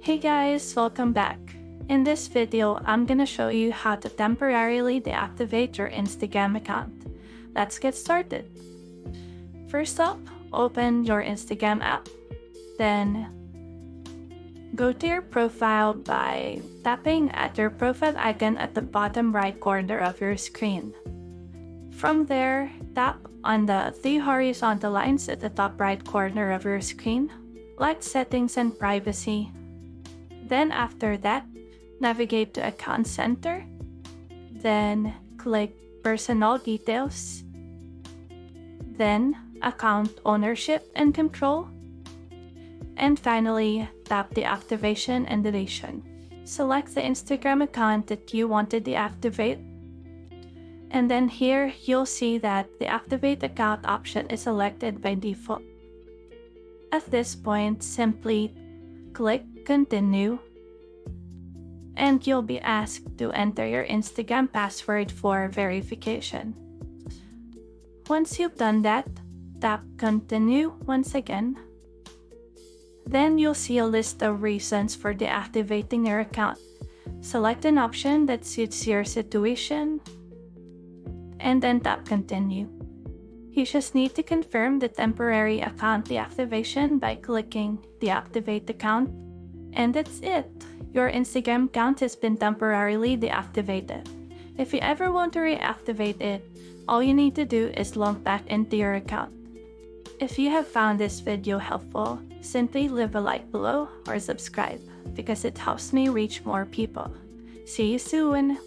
Hey guys, welcome back. In this video, I'm gonna show you how to temporarily deactivate your Instagram account. Let's get started. First up, open your Instagram app. Then go to your profile by tapping at your profile icon at the bottom right corner of your screen. From there, tap on the three horizontal lines at the top right corner of your screen, like Settings and Privacy. Then after that, navigate to Account Center. Then click Personal Details. Then Account Ownership and Control. And finally, tap Deactivation and Deletion. Select the Instagram account that you want to deactivate. And then here, you'll see that the Activate Account option is selected by default. At this point, simply click Continue, and you'll be asked to enter your Instagram password for verification. Once you've done that, tap Continue once again. Then you'll see a list of reasons for deactivating your account. Select an option that suits your situation, and then tap Continue. You just need to confirm the temporary account deactivation by clicking Deactivate Account, and that's it. Your Instagram account has been temporarily deactivated. If you ever want to reactivate it, all you need to do is log back into your account. If you have found this video helpful, simply leave a like below or subscribe because it helps me reach more people. See you soon!